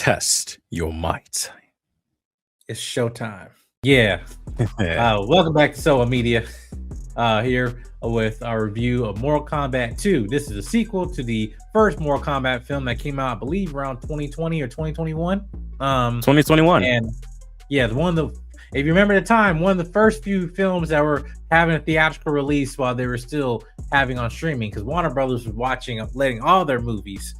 Test your might. It's showtime. Yeah. Yeah. Welcome back to Soa Media. Here with our review of Mortal Kombat 2. This is a sequel to the first Mortal Kombat film that came out, I believe, around 2020 or 2021. 2021. And yeah, if you remember the time, one of the first few films that were having a theatrical release while they were still having on streaming, because Warner Brothers was letting all their movies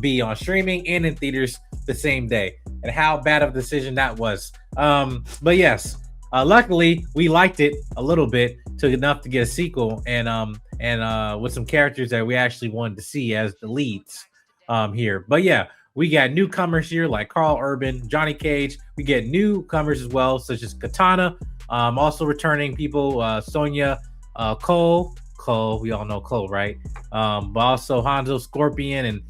be on streaming and in theaters the same day, and how bad of a decision that was. But yes, luckily we liked it a little bit, to enough to get a sequel, and with some characters that we actually wanted to see as the leads here. But yeah, we got newcomers here like Karl Urban, Johnny Cage. We get newcomers as well, such as Katana. Also returning people, Sonya, Cole. We all know Cole, right? But also Hanzo, Scorpion, and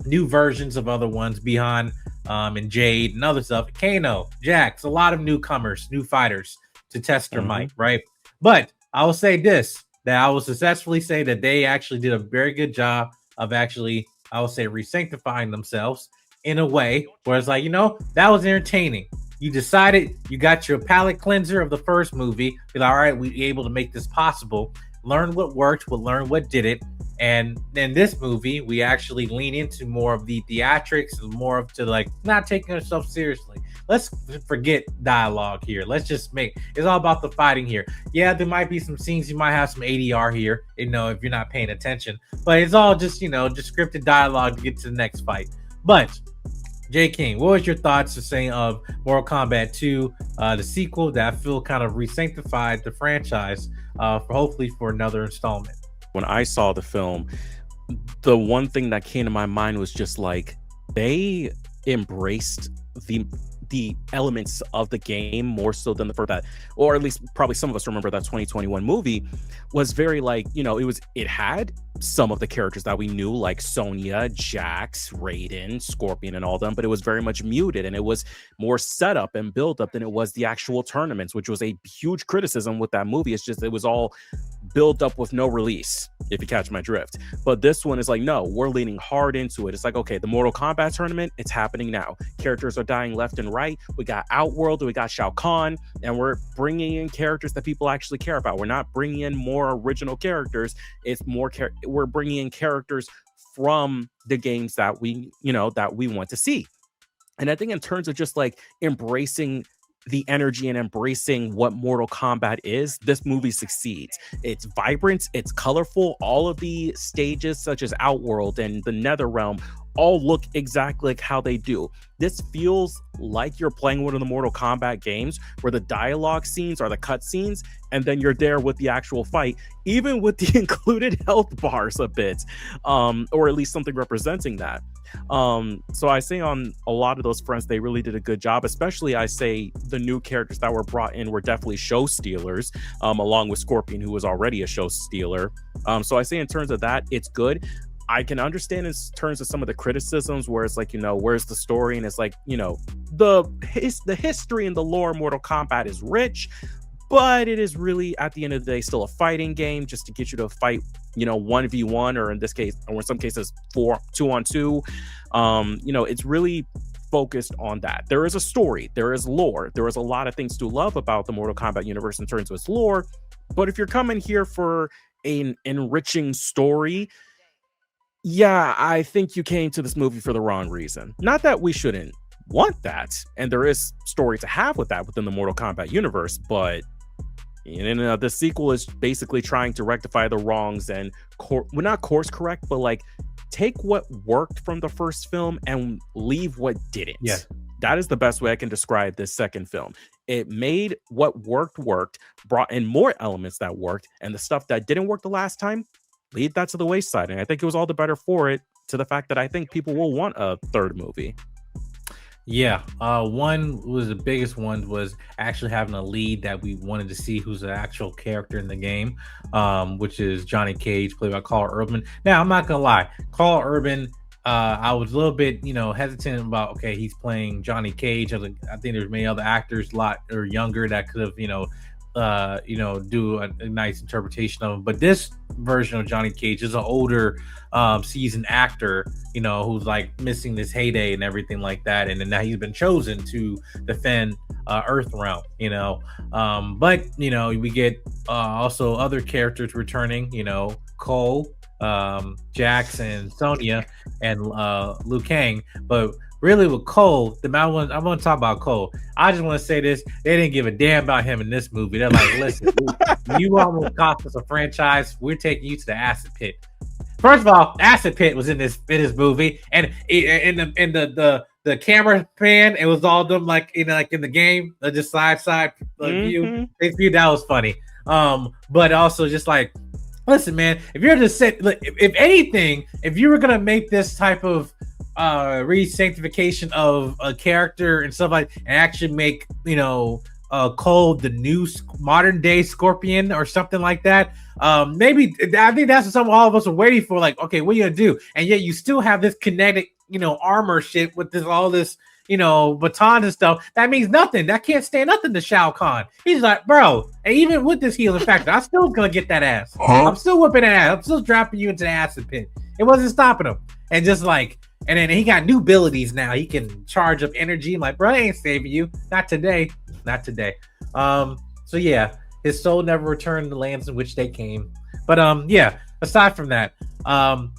new versions of other ones, Bihan, and Jade, and other stuff. Kano, Jax, a lot of newcomers, new fighters to test their might, right? But I will say this, that I will successfully say that they actually did a very good job of actually, I will say, re-sanctifying themselves in a way where it's like, that was entertaining. You decided, you got your palate cleanser of the first movie. You're like, all right, we were able to make this possible. Learn what worked, we'll learn what didn't. And in this movie, we actually lean into more of the theatrics and more of to like not taking ourselves seriously. Let's forget dialogue here. Let's just it's all about the fighting here. Yeah, there might be some scenes, you might have some ADR here, if you're not paying attention, but it's all just, just scripted dialogue to get to the next fight. But J King, what was your thoughts to say of Mortal Kombat 2, the sequel that I feel kind of re-sanctified the franchise hopefully for another installment? When I saw the film, the one thing that came to my mind was just like, they embraced the elements of the game more so than the first, or at least probably some of us remember that 2021 movie was very like, it had some of the characters that we knew, like Sonya, Jax, Raiden, Scorpion, and all them, but it was very much muted, and it was more set up and build up than it was the actual tournaments, which was a huge criticism with that movie. It's just, it was all build up with no release, if you catch my drift. But this one is like, no, we're leaning hard into it. It's like, okay, the Mortal Kombat tournament, it's happening now. Characters are dying left and right. We got Outworld, we got Shao Kahn, and we're bringing in characters that people actually care about. We're not bringing in more original characters. It's more we're bringing in characters from the games that we want to see. And I think in terms of just like embracing the energy and embracing what Mortal Kombat is, this movie succeeds. It's vibrant, it's colorful. All of the stages, such as Outworld and the Netherrealm, all look exactly like how they do. This feels like you're playing one of the Mortal Kombat games where the dialogue scenes are the cut scenes, and then you're there with the actual fight, even with the included health bars a bit, or at least something representing that. So I say on a lot of those fronts, they really did a good job. Especially, I say the new characters that were brought in were definitely show stealers, along with Scorpion, who was already a show stealer. So I say in terms of that, it's good. I can understand in terms of some of the criticisms where it's like, where's the story? And it's like, the history and the lore of Mortal Kombat is rich, but it is really, at the end of the day, still a fighting game just to get you to fight, 1v1, or in this case, or in some cases, 2-on-2. It's really focused on that. There is a story, there is lore, there is a lot of things to love about the Mortal Kombat universe in terms of its lore. But if you're coming here for an enriching story, yeah, I think you came to this movie for the wrong reason. Not that we shouldn't want that, and there is story to have with that within the Mortal Kombat universe, but the sequel is basically trying to rectify the wrongs and not course correct, but like take what worked from the first film and leave what didn't. Yeah, that is the best way I can describe this second film. It made what worked, brought in more elements that worked, and the stuff that didn't work the last time, leave that to the wayside. And I think it was all the better for it, to the fact that I think people will want a third movie. Yeah, one was the biggest one was actually having a lead that we wanted to see, who's an actual character in the game, which is Johnny Cage, played by Karl Urban. Now, I'm not gonna lie, Karl Urban, I was a little bit, hesitant about, okay, he's playing Johnny Cage. I think there's many other actors a lot or younger that could have, do a nice interpretation of him. But this version of Johnny Cage. Is an older seasoned actor, you know, who's like missing this heyday and everything like that, and then now he's been chosen to defend Earthrealm, you know. But you know, we get also other characters returning, you know, Cole, Jax, and Sonya, and Liu Kang. But really with Cole, I want to talk about Cole. I just want to say this: they didn't give a damn about him in this movie. They're like, listen, you almost cost us a franchise. We're taking you to the acid pit. First of all, acid pit was in this movie, and in the camera pan, it was all them like, you know, like in the game, just side view. They view that was funny. But also just like, listen, man, if you're just if anything, if you were gonna make this type of re-sanctification of a character and stuff like, and actually make, you know, Cole the new modern day Scorpion or something like that, maybe I think that's something all of us are waiting for. Like, okay, what are you gonna do? And yet you still have this kinetic, you know, armor shit with all this, you know, batons and stuff. That means nothing. That can't stand nothing to Shao Kahn. He's like, bro, and even with this healing factor, I'm still gonna get that ass. I'm still whipping that ass. I'm still dropping you into the acid pit. It wasn't stopping him. And just like, and then he got new abilities now. He can charge up energy. I'm like, bro, I ain't saving you. Not today. Not today. So yeah, his soul never returned to the lands in which they came. But yeah, aside from that,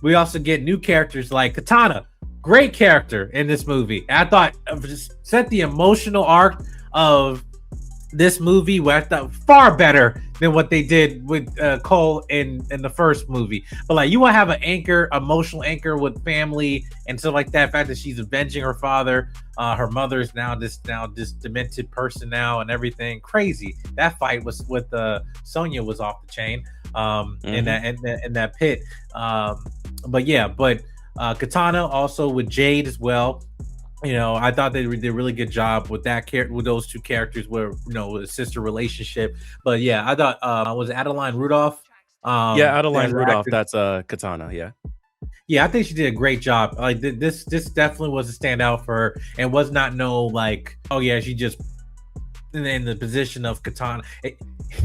we also get new characters like Katana. Great character in this movie. I thought just set the emotional arc of this movie, where I thought far better than what they did with Cole in the first movie. But like, you want to have an anchor, emotional anchor with family and stuff like that. The fact that she's avenging her father, her mother's now this demented person now, and everything crazy. That fight was with Sonya was off the chain in that pit. But yeah, Katana also with Jade as well. You know, I thought they did a really good job with with those two characters, where, you know, a sister relationship. But yeah, I thought was Adeline Rudolph. Yeah, Adeline Rudolph. That's Katana. Yeah. Yeah, I think she did a great job. Like this definitely was a standout for her, and was not no like, oh yeah, she just in the position of Katana.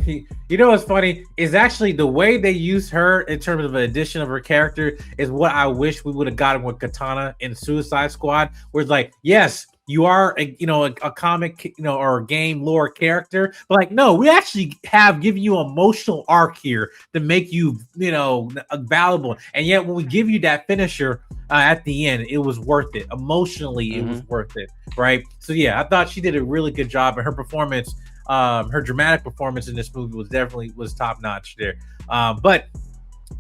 You know what's funny is actually the way they use her in terms of an addition of her character is what I wish we would have gotten with Katana in Suicide Squad, where it's like, yes, you are a comic, you know, or a game lore character, but like, no, we actually have given you emotional arc here to make you, you know, valuable. And yet when we give you that finisher at the end, it was worth it. Emotionally, it was worth it, right? So yeah, I thought she did a really good job, and her performance, her dramatic performance in this movie was top notch there. But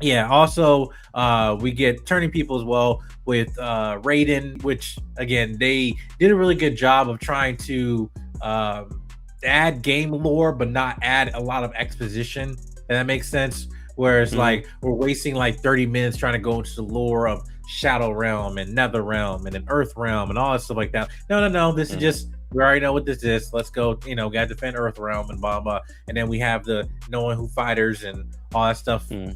yeah, also we get turning people as well with Raiden, which again, they did a really good job of trying to add game lore but not add a lot of exposition, and that makes sense. Whereas like, we're wasting like 30 minutes trying to go into the lore of Shadow Realm and Nether Realm and an Earth Realm and all that stuff like that. No, this is just, we already know what this is. Let's go, you know, gotta defend Earth Realm and blah blah. And then we have the knowing who fighters and all that stuff. You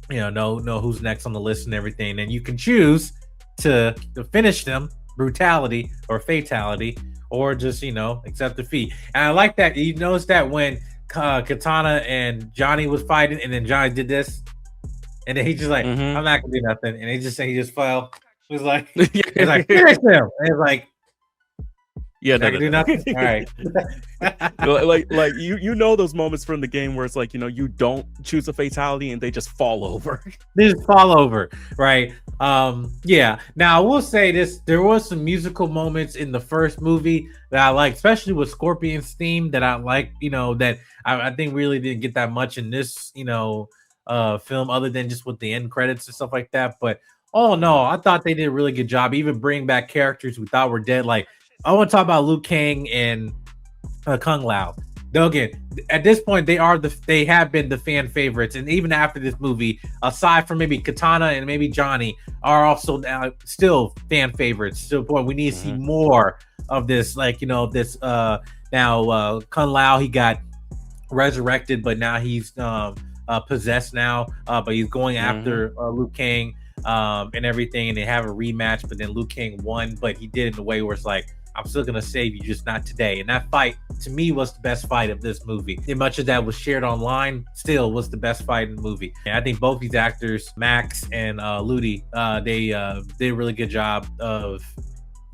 know who's next on the list and everything. And you can choose to finish them, brutality or fatality, or just, you know, accept defeat. And I like that you noticed that when Katana and Johnny was fighting, and then Johnny did this, and then he just like, I'm not gonna do nothing, and he just fell. He was like, finish him. And he's like, yeah, no, do nothing. All right. like you know those moments from the game where it's like, you know, you don't choose a fatality and they just fall over. They just fall over, right? Yeah. Now I will say this: there was some musical moments in the first movie that I like, especially with Scorpion's theme that I like. You know, that I think really didn't get that much in this, you know, film, other than just with the end credits and stuff like that. But oh no, I thought they did a really good job, even bringing back characters we thought were dead. Like, I want to talk about Liu Kang and Kung Lao. Though again, at this point, they have been the fan favorites, and even after this movie, aside from maybe Katana and maybe Johnny, are also still fan favorites. To the point we need to see more of this. Like, you know, this now Kung Lao, he got resurrected, but now he's possessed now. But he's going after Liu Kang and everything, and they have a rematch. But then Liu Kang won, but he did it in a way where it's like, I'm still gonna save you, just not today. And that fight to me was the best fight of this movie. And much of that was shared online, still was the best fight in the movie. And I think both these actors, Max and Ludi, they did a really good job of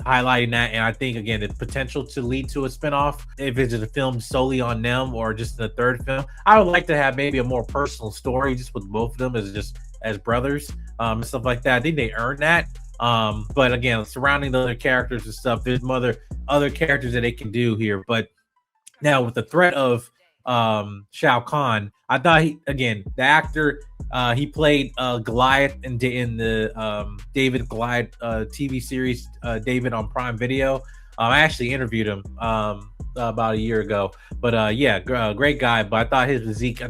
highlighting that. And I think, again, the potential to lead to a spinoff, if it's a film solely on them or just the third film, I would like to have maybe a more personal story just with both of them as brothers, and stuff like that. I think they earned that. But again, surrounding the other characters and stuff, there's other characters that they can do here. But now with the threat of Shao Kahn, I thought the actor, he played Goliath in the David Goliath TV series, David on Prime Video. I actually interviewed him about a year ago. But great guy. But I thought his physique,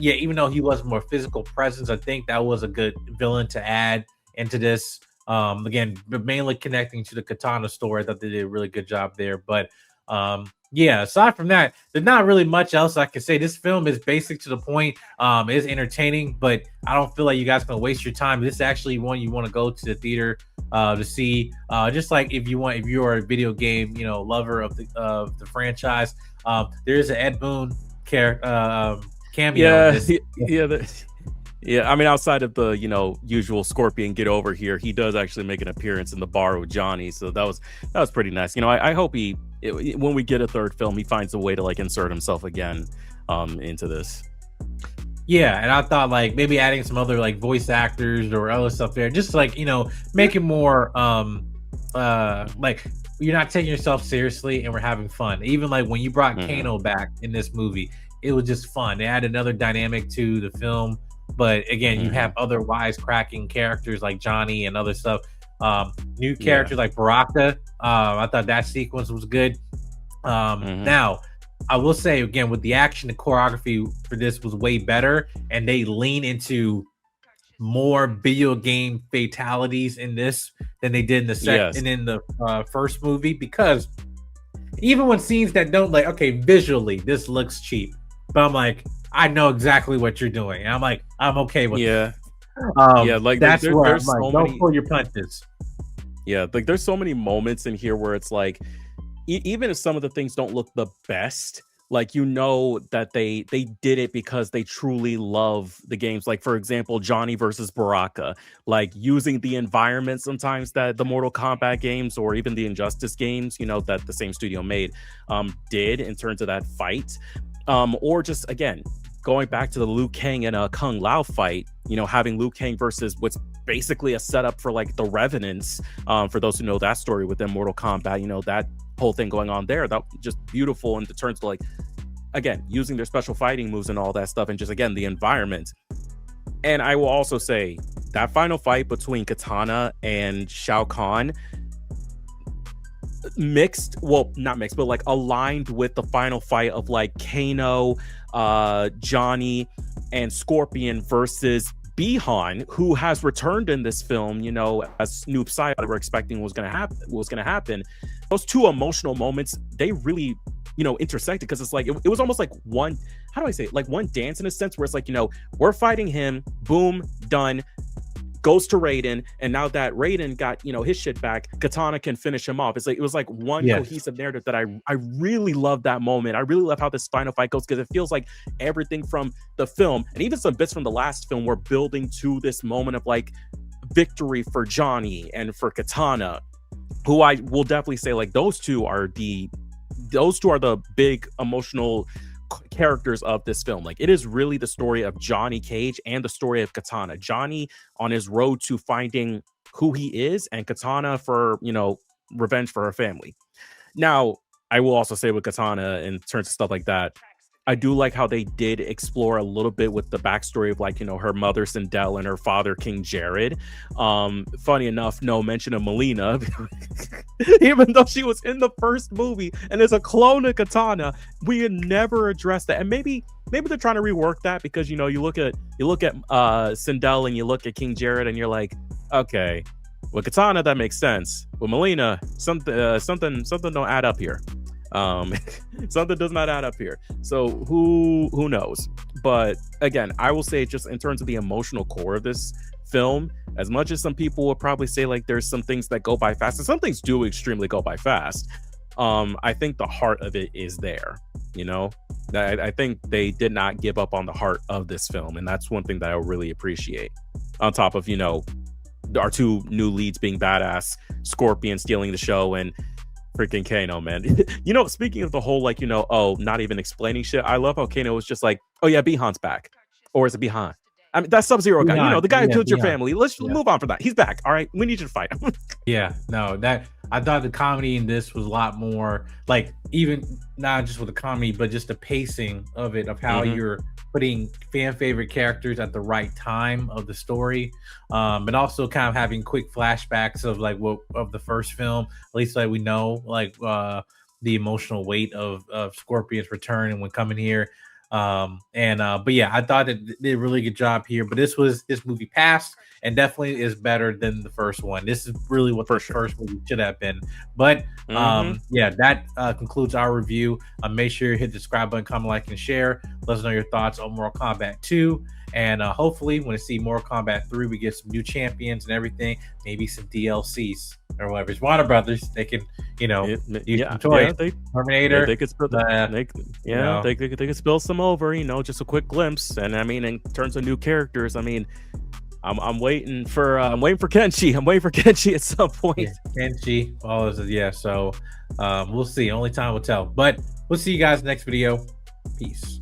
even though he was more physical presence, I think that was a good villain to add into this. Again, mainly connecting to the Katana story. I thought they did a really good job there. But aside from that, there's not really much else I can say. This film is basic to the point. It's entertaining, but I don't feel like you guys can waste your time. This is actually one you want to go to the theater to see. Just like if you're a video game, lover of the franchise. There's an Ed Boon cameo. Yeah, I mean, outside of the usual Scorpion get over here, he does actually make an appearance in the bar with Johnny, so that was pretty nice. I hope when we get a third film, he finds a way to like insert himself again into this. Yeah, and I thought like maybe adding some other like voice actors or other stuff there, just like make it more like you're not taking yourself seriously and we're having fun. Even like when you brought Kano back in this movie, it was just fun. They add another dynamic to the film. But again, you have other wisecracking characters like Johnny and other stuff. New characters like Baraka. I thought that sequence was good. Now, I will say again, with the action, the choreography for this was way better, and they lean into more video game fatalities in this than they did in the second and in the first movie. Because even when scenes that don't visually this looks cheap, but I'm like, I know exactly what you're doing. And I'm like, I'm okay with it. Like that's where there's I'm like, don't pull your punches. Yeah, like there's so many moments in here where it's like, even if some of the things don't look the best, like that they did it because they truly love the games. Like for example, Johnny versus Baraka, like using the environment sometimes that the Mortal Kombat games or even the Injustice games, that the same studio made, did in terms of that fight. Or just again going back to the Liu Kang and Kung Lao fight, having Liu Kang versus what's basically a setup for like the Revenants, for those who know that story within Mortal Kombat, that whole thing going on there, that just beautiful in terms of like, again, using their special fighting moves and all that stuff, and just again the environment. And I will also say that final fight between Katana and Shao Kahn, not mixed, but like aligned with the final fight of like Kano, Johnny, and Scorpion versus Bihan, who has returned in this film, as Noob Saibot we were expecting was gonna happen. Those two emotional moments, they really, intersected, because it's like it was almost like one, how do I say it? Like one dance in a sense, where it's like, we're fighting him, boom, done. Goes to Raiden, and now that Raiden got his shit back, Katana can finish him off. It's like it was like one cohesive narrative that I really love that moment. I really love how this final fight goes, because it feels like everything from the film and even some bits from the last film were building to this moment of like victory for Johnny and for Katana, who I will definitely say like those two are the big emotional characters of this film. Like it is really the story of Johnny Cage and the story of Katana. Johnny on his road to finding who he is, and Katana for revenge for her family. Now I will also say with Katana, in terms of stuff like that, I do like how they did explore a little bit with the backstory of like, her mother Sindel and her father King Jared. Funny enough, no mention of Melina, even though she was in the first movie and is a clone of Katana. We had never addressed that. And maybe they're trying to rework that, because you look at Sindel and you look at King Jared and you're like, okay, with Katana that makes sense. With Melina, something don't add up here. Something does not add up here. So who knows? But again, I will say, just in terms of the emotional core of this film, as much as some people would probably say like there's some things that go by fast, and some things do extremely go by fast, I think the heart of it is there. You know, I think they did not give up on the heart of this film, and that's one thing that I really appreciate. On top of, you know, our two new leads being badass, Scorpion stealing the show, and freaking Kano, man. You know, speaking of the whole, like, you know, oh, not even explaining shit, I love how Kano was just like, oh yeah, Bihan's back. Or is it Bihan? I mean, that Sub-Zero guy, you know, the guy who killed your family. Let's move on from that. He's back. All right, we need you to fight him. Yeah, no, that I thought the comedy in this was a lot more like, even not just with the comedy, but just the pacing of it, of how you're putting fan favorite characters at the right time of the story, and also kind of having quick flashbacks of like what of the first film, at least like we know like the emotional weight of Scorpion's return and when coming here. But yeah, I thought it did a really good job here. But this movie passed and definitely is better than the first one. This is really what the first movie should have been. But yeah, that concludes our review. Make sure you hit the subscribe button, comment, like, and share. Let us know your thoughts on Mortal Kombat 2. And hopefully when we see Mortal Kombat 3, we get some new champions and everything, maybe some DLCs or whatever. It's Warner Brothers. They can, you know, use some toys. Terminator. They could spill they could spill some over, you know, just a quick glimpse. And I mean, in terms of new characters, I mean, I'm waiting for Kenshi. I'm waiting for Kenshi at some point. Yeah, Kenshi, all of it, yeah. So we'll see. Only time will tell. But we'll see you guys next video. Peace.